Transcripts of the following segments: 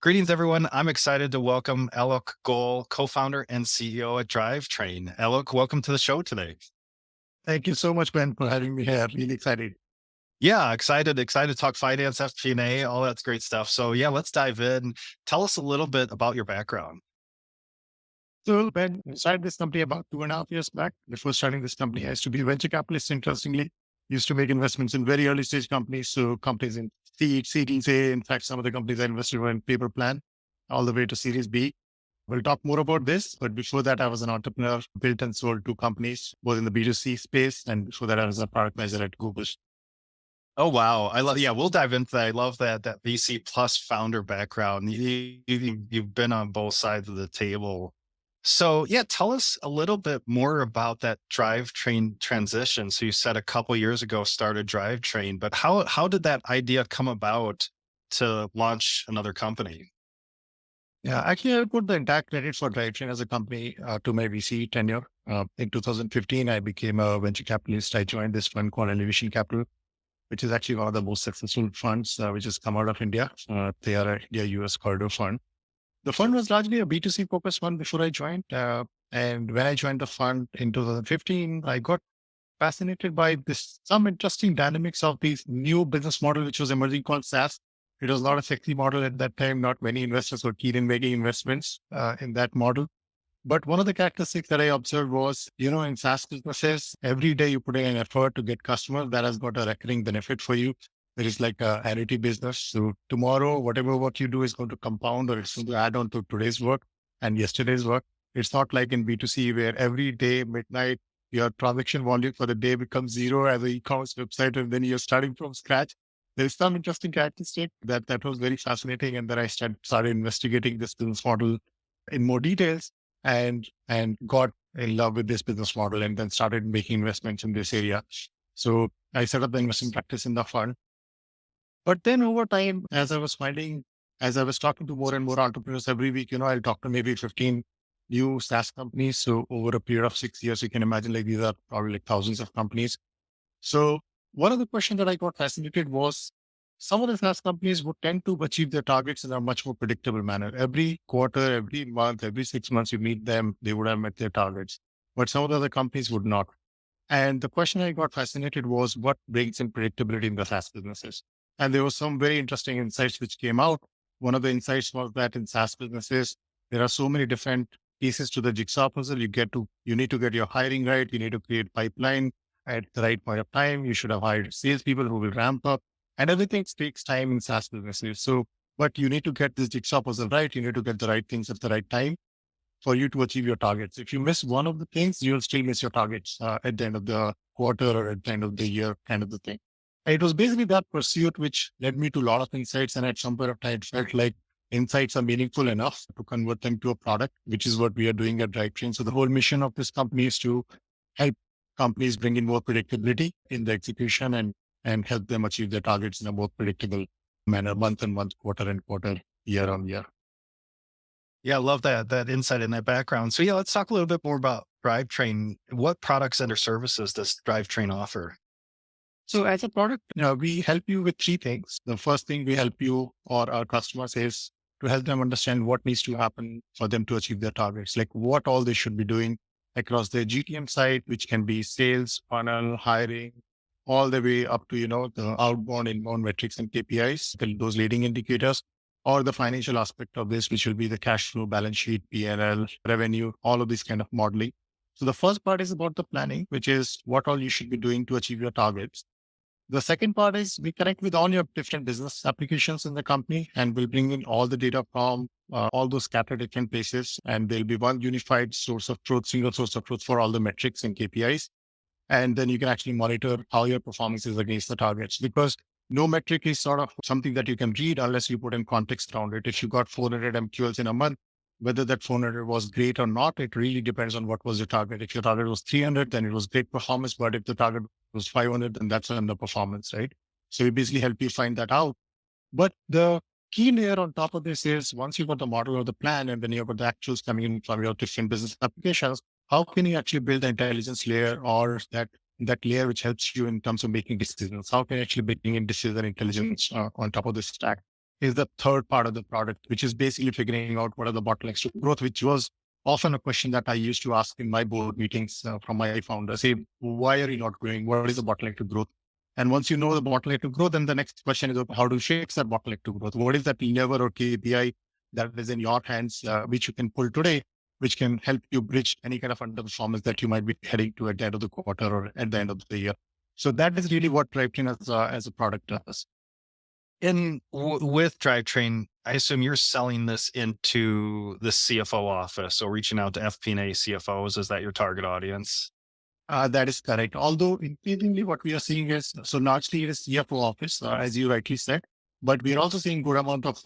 Greetings, everyone. I'm excited to welcome Alok Goel, co-founder and CEO at Drivetrain. Alok, welcome to the show today. Thank you so much, Ben, for having me here. Really excited. Yeah, excited to talk finance, FP&A, all that great stuff. So yeah, let's dive in. Tell us a little bit about your background. So, Ben, I started this company about 2.5 years back. Before starting this company, I used to be a venture capitalist, interestingly. Used to make investments in very early stage companies. So companies in seed, Series A. In fact, some of the companies I invested were in paper plan, all the way to Series B. We'll talk more about this. But before that, I was an entrepreneur, built and sold two companies, both in the B2C space. And before that, I was a product manager at Google. Oh wow, I love. Yeah, we'll dive into that. I love that VC plus founder background. You've been on both sides of the table. So yeah, tell us a little bit more about that drivetrain transition. So you said a couple years ago started drivetrain, but how did that idea come about to launch another company? Yeah, actually, I would put the entire credit for Drivetrain as a company to my VC tenure. In 2015, I became a venture capitalist. I joined this fund called Elevation Capital, which is actually one of the most successful funds which has come out of India. They are a India-US corridor fund. The fund was largely a B2C focused fund before I joined. And when I joined the fund in 2015, I got fascinated by this some interesting dynamics of these new business model which was emerging called SaaS. It was not a sexy model at that time. Not many investors were keen in making investments in that model. But one of the characteristics that I observed was, in SaaS businesses, every day you put in an effort to get customers that has got a recurring benefit for you. There is like a annuity business. So tomorrow, whatever work you do is going to compound or it's going to add on to today's work and yesterday's work. It's not like in B2C where every day, midnight, your transaction volume for the day becomes zero as an e-commerce website and then you're starting from scratch. There's some interesting characteristic that was very fascinating. And then I started investigating this business model in more details and got in love with this business model and then started making investments in this area. So I set up the investment practice in the fund. But then over time, as I was talking to more and more entrepreneurs every week, I'll talk to maybe 15 new SaaS companies. So over a period of 6 years, you can imagine like these are probably like thousands of companies. So one of the questions that I got fascinated was some of the SaaS companies would tend to achieve their targets in a much more predictable manner. Every quarter, every month, every 6 months, you meet them, they would have met their targets. But some of the other companies would not. And the question I got fascinated was what brings in predictability in the SaaS businesses. And there were some very interesting insights which came out. One of the insights was that in SaaS businesses, there are so many different pieces to the jigsaw puzzle. You need to get your hiring right. You need to create pipeline at the right point of time. You should have hired salespeople who will ramp up and everything takes time in SaaS businesses. So, but you need to get this jigsaw puzzle right. You need to get the right things at the right time for you to achieve your targets. If you miss one of the things, you'll still miss your targets at the end of the quarter or at the end of the year, kind of the thing. And it was basically that pursuit which led me to a lot of insights. And at some point of time, it felt like insights are meaningful enough to convert them to a product, which is what we are doing at Drivetrain. So the whole mission of this company is to help companies bring in more predictability in the execution and help them achieve their targets in a more predictable manner, month on month, quarter and quarter, year on year. Yeah, I love that insight and that background. So yeah, let's talk a little bit more about Drivetrain. What products and or services does Drivetrain offer? So as a product, we help you with three things. The first thing we help you or our customers is to help them understand what needs to happen for them to achieve their targets, like what all they should be doing across their GTM side, which can be sales, funnel, hiring, all the way up to, the outbound, inbound metrics and KPIs, those leading indicators, or the financial aspect of this, which will be the cash flow, balance sheet, P&L, revenue, all of this kind of modeling. So the first part is about the planning, which is what all you should be doing to achieve your targets. The second part is we connect with all your different business applications in the company and we'll bring in all the data from all those scattered different places. And there'll be one unified source of truth, single source of truth for all the metrics and KPIs. And then you can actually monitor how your performance is against the targets because no metric is sort of something that you can read unless you put in context around it. If you got 400 MQLs in a month, whether that 400 was great or not, it really depends on what was your target. If your target was 300, then it was great performance. But if the target was 500, then that's underperformance, right? So we basically help you find that out. But the key layer on top of this is once you've got the model or the plan and then you've got the actuals coming in from your different business applications, how can you actually build the intelligence layer or that layer which helps you in terms of making decisions? How can you actually bring in decision intelligence on top of this stack? is the third part of the product, which is basically figuring out what are the bottlenecks to growth, which was often a question that I used to ask in my board meetings from my founders. Say, why are you not growing? What is the bottleneck to growth? And once you know the bottleneck to growth, then the next question is how to fix that bottleneck to growth. What is that lever or KPI that is in your hands, which you can pull today, which can help you bridge any kind of underperformance that you might be heading to at the end of the quarter or at the end of the year. So that is really what Drivetrain as a product does. With Drivetrain, I assume you're selling this into the CFO office. So reaching out to FP&A CFOs, is that your target audience? That is correct. Although increasingly what we are seeing is, so largely it is CFO office, as you rightly said, but we are also seeing good amount of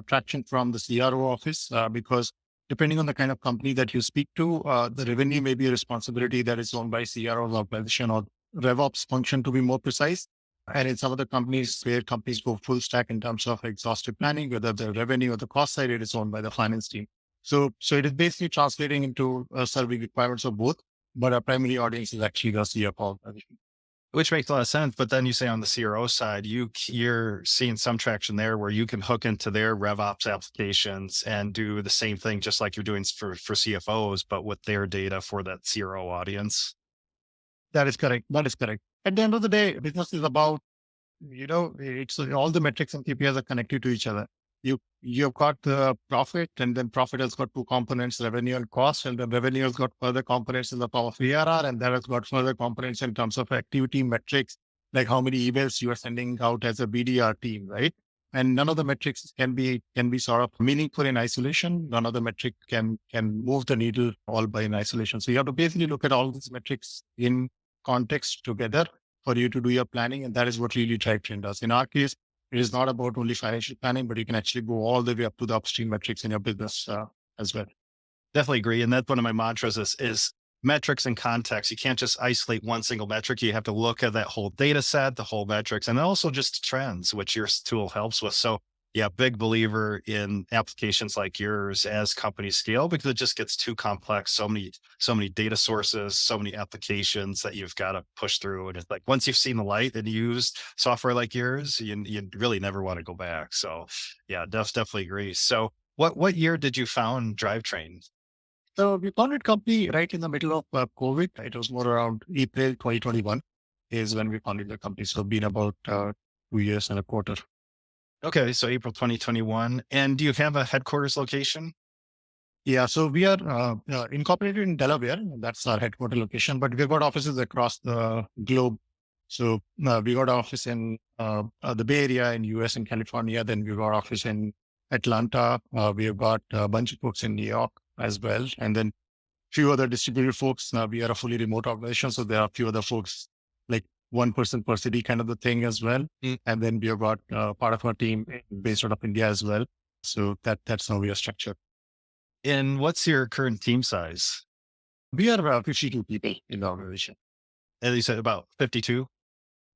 traction from the CRO office because depending on the kind of company that you speak to, the revenue may be a responsibility that is owned by CRO organization or RevOps function to be more precise. And in some of the companies where companies go full stack in terms of exhaustive planning, whether the revenue or the cost side, it is owned by the finance team. So it is basically translating into serving requirements of both, but our primary audience is actually the CFO. Which makes a lot of sense. But then you say on the CRO side, you're seeing some traction there where you can hook into their RevOps applications and do the same thing, just like you're doing for CFOs, but with their data for that CRO audience. That is correct. That is correct. At the end of the day, business is about, it's all the metrics and KPIs are connected to each other. You've got the profit, and then profit has got two components, revenue and cost, and then revenue has got further components in the form of ARR, and that has got further components in terms of activity metrics, like how many emails you are sending out as a BDR team, right? And none of the metrics can be sort of meaningful in isolation. None of the metric can move the needle all by in isolation. So you have to basically look at all these metrics in context together for you to do your planning. And that is what really Drivetrain does. In our case, it is not about only financial planning, but you can actually go all the way up to the upstream metrics in your business as well. Definitely agree. And that's one of my mantras is metrics and context. You can't just isolate one single metric. You have to look at that whole data set, the whole metrics, and also just trends, which your tool helps with. So yeah, big believer in applications like yours as companies scale because it just gets too complex. So many data sources, so many applications that you've got to push through. And it's like once you've seen the light and used software like yours, you really never want to go back. So yeah, definitely agree. So what year did you found Drivetrain? So we founded company right in the middle of COVID. It was more around April 2021 is when we founded the company. So been about 2 years and a quarter. Okay, so April 2021. And do you have a headquarters location? Yeah, so we are incorporated in Delaware. That's our headquarter location, but we've got offices across the globe. So we got an office in the Bay Area in US and California. Then we got office in Atlanta. We've got a bunch of folks in New York as well. And then few other distributed folks. We are a fully remote organization. So there are a few other folks, like one person per city kind of the thing as well. And then we have got part of our team based out of India as well. So that's how we are structured. And what's your current team size? We are about 52 people in the organization. And you said about 52?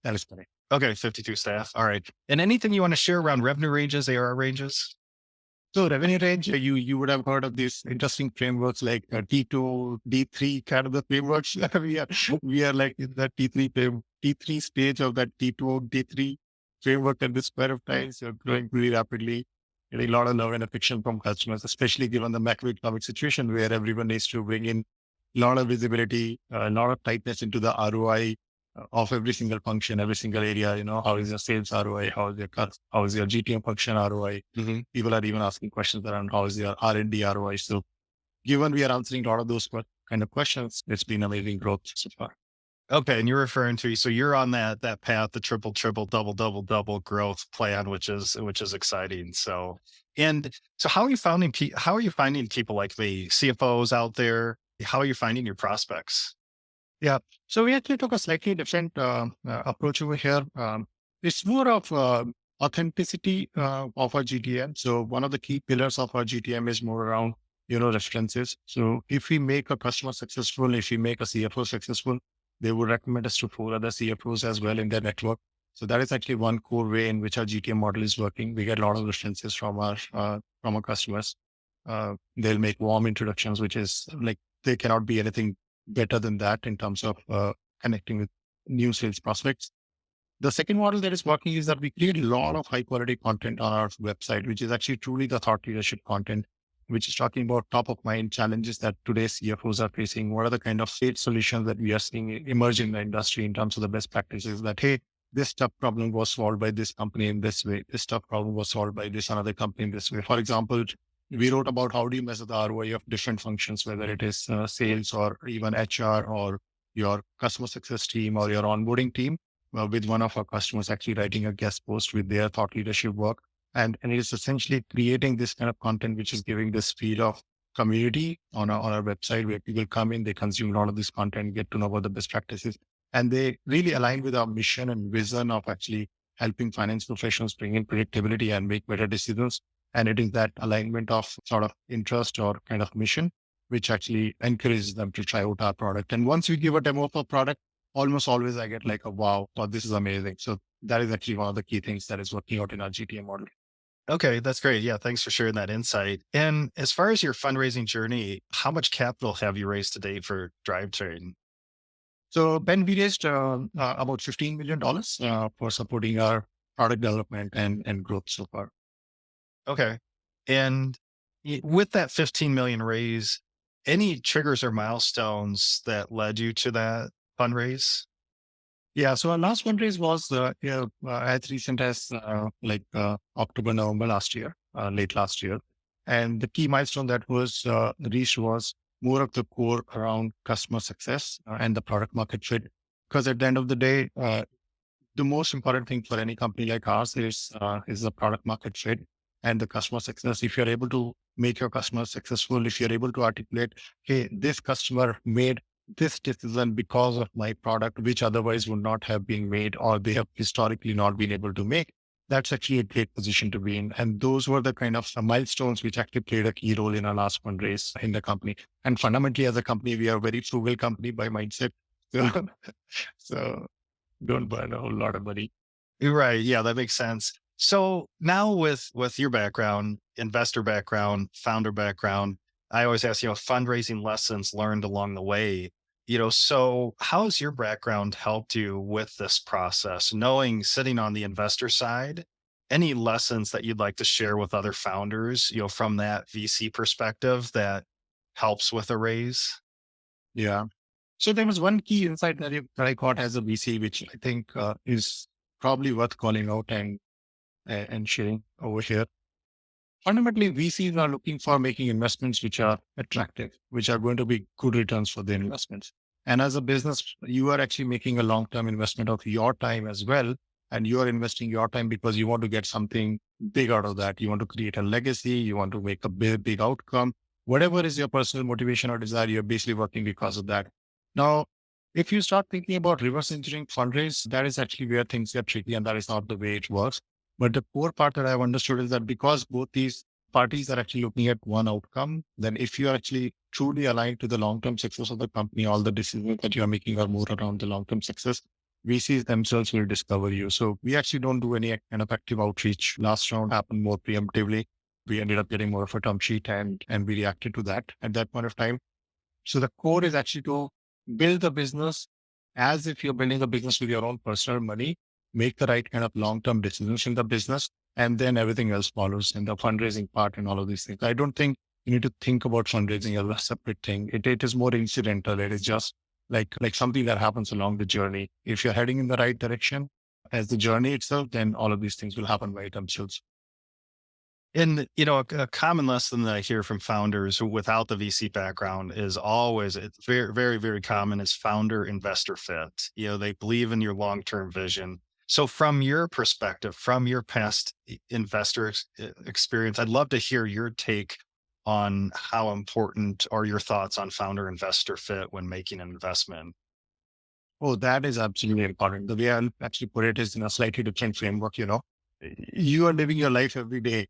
That is correct. Okay, 52 staff. All right. And anything you want to share around revenue ranges, ARR ranges? So revenue range, you would have heard of these interesting frameworks like T2, D3 kind of the frameworks. we are like in that T3 stage of that T2, D3 framework at this point of time. So growing really rapidly, getting a lot of love and affection from customers, especially given the macroeconomic situation where everyone needs to bring in a lot of visibility, a lot of tightness into the ROI of every single function, every single area. How is your sales ROI? How is your GTM function ROI? Mm-hmm. People are even asking questions around how is your R&D ROI. So given we are answering a lot of those kind of questions, it's been amazing growth so far. Okay, and you're referring to, so you're on that path, the triple, double growth plan, which is exciting. So, and so how are you finding people like me, CFOs out there? How are you finding your prospects? Yeah. So we actually took a slightly different approach over here. It's more of authenticity of our GTM. So one of the key pillars of our GTM is more around, references. So if we make a customer successful, if we make a CFO successful, they would recommend us to 4 other CFOs as well in their network. So that is actually one core way in which our GTM model is working. We get a lot of references from our customers. They'll make warm introductions, which is like, they cannot be anything better than that in terms of connecting with new sales prospects. The second model that is working is that we create a lot of high quality content on our website, which is actually truly the thought leadership content, which is talking about top of mind challenges that today's CFOs are facing. What are the kind of state solutions that we are seeing emerge in the industry in terms of the best practices that, hey, this tough problem was solved by this company in this way. This tough problem was solved by this another company in this way. For example, we wrote about how do you measure the ROI of different functions, whether it is sales or even HR or your customer success team or your onboarding team, with one of our customers actually writing a guest post with their thought leadership work. And it is essentially creating this kind of content, which is giving this feel of community on our website where people come in, they consume a lot of this content, get to know about the best practices. And they really align with our mission and vision of actually helping finance professionals bring in predictability and make better decisions. And it is that alignment of sort of interest or kind of mission, which actually encourages them to try out our product. And once we give a demo of our product, almost always I get like a wow, this is amazing. So that is actually one of the key things that is working out in our GTM model. Okay, that's great. Yeah, thanks for sharing that insight. And as far as your fundraising journey, how much capital have you raised to date for Drivetrain? So Ben, we raised about $15 million for supporting our product development and growth so far. Okay. And with that 15 million raise, any triggers or milestones that led you to that fundraise? Yeah. So our last fundraise was as recent as October, November last year, late last year. And the key milestone that was reached was more of the core around customer success and the product market fit. Because at the end of the day, the most important thing for any company like ours is the product market fit and the customer success. If you're able to make your customer successful, if you're able to articulate, hey, this customer made this decision because of my product, which otherwise would not have been made, or they have historically not been able to make, that's actually a great position to be in. And those were the kind of milestones which actually played a key role in our last fundraise in the company. And fundamentally, as a company, we are a very frugal company by mindset. So, so don't burn a whole lot of money. You're right. Yeah, that makes sense. So now with your background, investor background, founder background, I always ask, fundraising lessons learned along the way. So how has your background helped you with this process? Knowing sitting on the investor side, any lessons that you'd like to share with other founders, from that VC perspective that helps with a raise? Yeah. So there was one key insight that I got as a VC, which I think is probably worth calling out and sharing over here. Fundamentally, VCs are looking for making investments which are attractive, which are going to be good returns for their investments. And as a business, you are actually making a long-term investment of your time as well. And you are investing your time because you want to get something big out of that. You want to create a legacy. You want to make a big outcome. Whatever is your personal motivation or desire, you're basically working because of that. Now, if you start thinking about reverse engineering fundraise, that is actually where things get tricky, and that is not the way it works. But the core part that I've understood is that because both these parties are actually looking at one outcome, then if you are actually truly aligned to the long-term success of the company, all the decisions that you are making are more around the long-term success, VCs themselves will discover you. So we actually don't do any kind of active outreach. Last round happened more preemptively. We ended up getting more of a term sheet and we reacted to that at that point of time. So the core is actually to build the business as if you're building a business with your own personal money, make the right kind of long-term decisions in the business, and then everything else follows in the fundraising part and all of these things. I don't think you need to think about fundraising as a separate thing. It is more incidental. It is just like something that happens along the journey. If you're heading in the right direction as the journey itself, then all of these things will happen by themselves. And, a common lesson that I hear from founders without the VC background is always, it's very, very, very common is founder investor fit. They believe in your long-term vision. So from your perspective, from your past investor experience, I'd love to hear your take on how important are your thoughts on founder investor fit when making an investment. Oh, that is absolutely important. The way I'll actually put it is in a slightly different framework. You are living your life every day.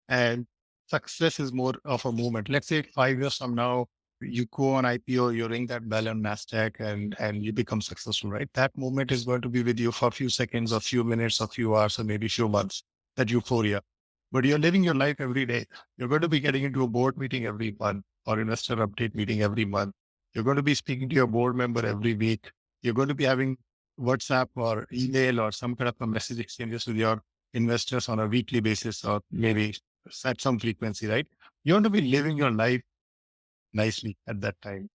And success is more of a movement. Let's say 5 years from now, you go on IPO, you ring that bell on NASDAQ and you become successful, right? That moment is going to be with you for a few seconds, a few minutes, a few hours, or maybe a few months, that euphoria. But you're living your life every day. You're going to be getting into a board meeting every month or investor update meeting every month. You're going to be speaking to your board member every week. You're going to be having WhatsApp or email or some kind of a message exchanges with your investors on a weekly basis or maybe at some frequency, right? You want to be living your life nicely at that time.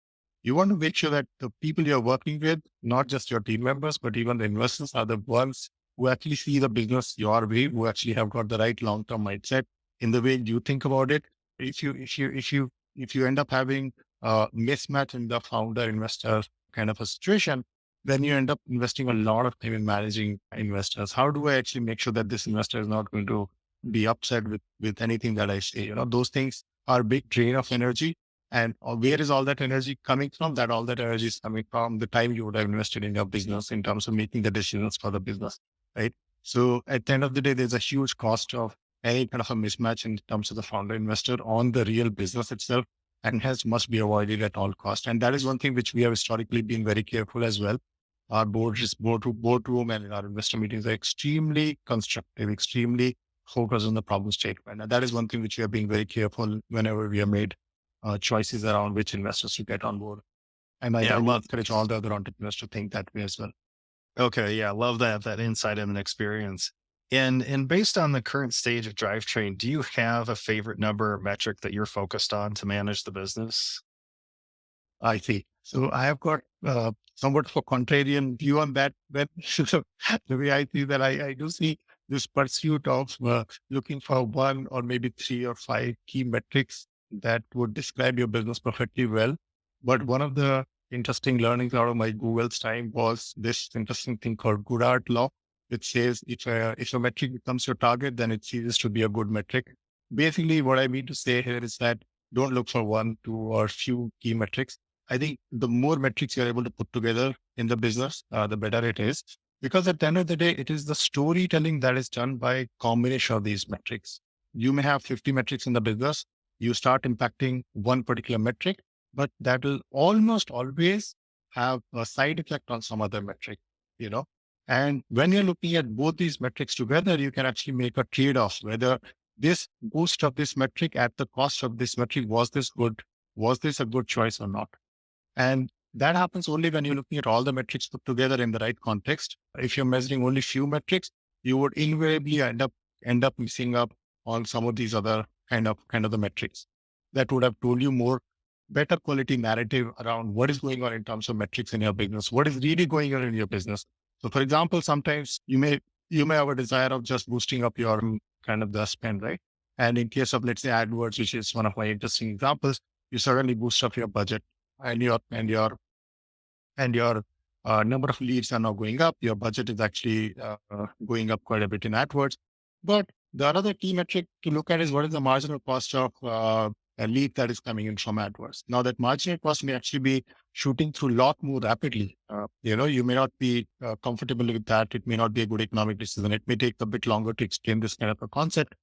You want to make sure that the people you're working with, not just your team members, but even the investors are the ones who actually see the business your way, who actually have got the right long-term mindset in the way you think about it. If you end up having a mismatch in the founder investor kind of a situation, then you end up investing a lot of time in managing investors. How do I actually make sure that this investor is not going to be upset with anything that I say? Those things are big drain of energy, and where is all that energy coming from? That all that energy is coming from the time you would have invested in your business in terms of making the decisions for the business, right? So at the end of the day, there's a huge cost of any kind of a mismatch in terms of the founder investor on the real business itself, and hence must be avoided at all cost. And that is one thing which we have historically been very careful as well. Our boardroom and our investor meetings are extremely constructive, extremely focused on the problem statement. And that is one thing which we are being very careful whenever we have made choices around which investors to get on board. And I Yeah, highly love. encourage all the other entrepreneurs to think that way as well. Okay, yeah, love that insight and experience. And based on the current stage of Drivetrain, do you have a favorite number or metric that you're focused on to manage the business? I see. So I have got somewhat of a contrarian view on that. But the way I see that, I do see this pursuit of looking for one or maybe three or five key metrics that would describe your business perfectly well. But one of the interesting learnings out of my Google's time was this interesting thing called good art law, which says if a metric becomes your target, then it ceases to be a good metric. Basically, what I mean to say here is that don't look for one, two, or few key metrics. I think the more metrics you're able to put together in the business, the better it is. Because at the end of the day, it is the storytelling that is done by combination of these metrics. You may have 50 metrics in the business. You start impacting one particular metric, but that will almost always have a side effect on some other metric, you know. And when you're looking at both these metrics together, you can actually make a trade-off whether this boost of this metric at the cost of this metric, was this good? Was this a good choice or not? And that happens only when you're looking at all the metrics put together in the right context. If you're measuring only few metrics, you would invariably end up missing up on some of these other kind of the metrics that would have told you more better quality narrative around what is going on in terms of metrics in your business, what is really going on in your business. So for example, sometimes you may have a desire of just boosting up your kind of the spend, right? And in case of, let's say, AdWords, which is one of my interesting examples, you suddenly boost up your budget and your number of leads are now going up. Your budget is actually going up quite a bit in AdWords. But the other key metric to look at is what is the marginal cost of a lead that is coming in from AdWords. Now that marginal cost may actually be shooting through a lot more rapidly. You may not be comfortable with that. It may not be a good economic decision. It may take a bit longer to explain this kind of a concept.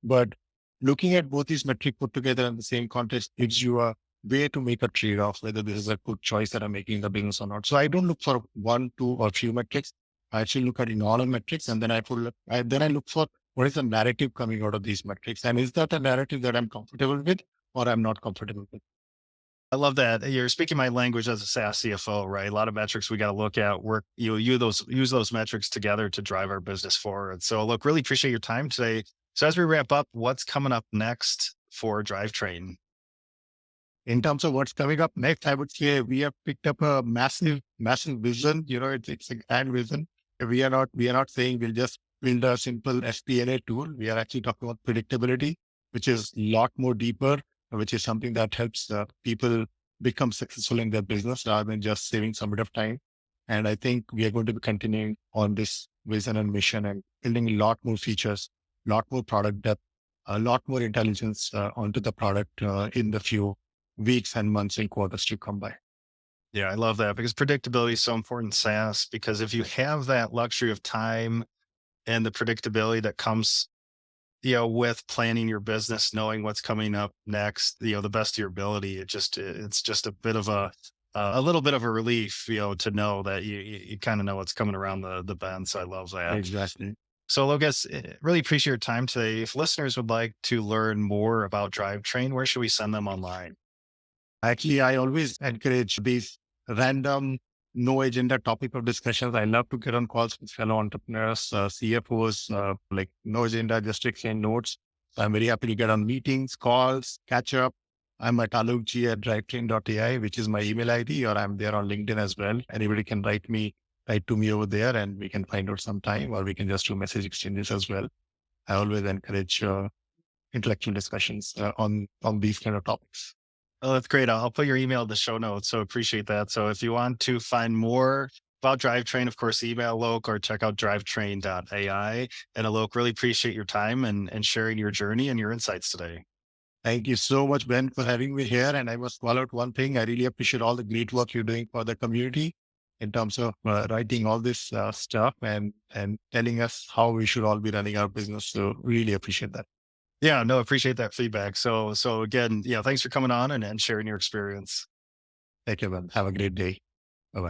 But looking at both these metrics put together in the same context gives you a way to make a trade-off, whether this is a good choice that I'm making in the business or not. So I don't look for one, two, or few metrics. I actually look at in all the metrics, and then I look for what is the narrative coming out of these metrics, and is that a narrative that I'm comfortable with or I'm not comfortable with. I love that. You're speaking my language as a SaaS CFO, right? A lot of metrics we got to look at. Work use those metrics together to drive our business forward. So, look, really appreciate your time today. So, as we wrap up, what's coming up next for Drivetrain? In terms of what's coming up next, I would say we have picked up a massive, massive vision. It's a grand vision. We are not saying we'll just build a simple FP&A tool. We are actually talking about predictability, which is a lot more deeper, which is something that helps people become successful in their business rather than just saving some bit of time. And I think we are going to be continuing on this vision and mission and building a lot more features, a lot more product depth, a lot more intelligence onto the product in the few weeks and months and quarters to come by. Yeah, I love that because predictability is so important in SaaS because if you have that luxury of time and the predictability that comes, with planning your business, knowing what's coming up next, the best of your ability, it's just a bit of a little bit of a relief, to know that you kind of know what's coming around the bend. So I love that. Exactly. So Lucas, really appreciate your time today. If listeners would like to learn more about Drivetrain, where should we send them online? Actually, I always encourage these random no agenda topic of discussions. I love to get on calls with fellow entrepreneurs, CFOs, like no agenda, just exchange notes. So I'm very happy to get on meetings, calls, catch up. I'm at alokg at drivetrain.ai, which is my email ID, or I'm there on LinkedIn as well. Anybody can write to me over there and we can find out some time, or we can just do message exchanges as well. I always encourage intellectual discussions on these kind of topics. Oh, that's great. I'll put your email in the show notes. So appreciate that. So if you want to find more about Drivetrain, of course, email Alok or check out drivetrain.ai. And Alok, really appreciate your time and sharing your journey and your insights today. Thank you so much, Ben, for having me here. And I must call out one thing. I really appreciate all the great work you're doing for the community in terms of writing all this stuff and telling us how we should all be running our business. So really appreciate that. Yeah, no, appreciate that feedback. So again, yeah, thanks for coming on and sharing your experience. Take care, Ben. Have a great day. Bye-bye.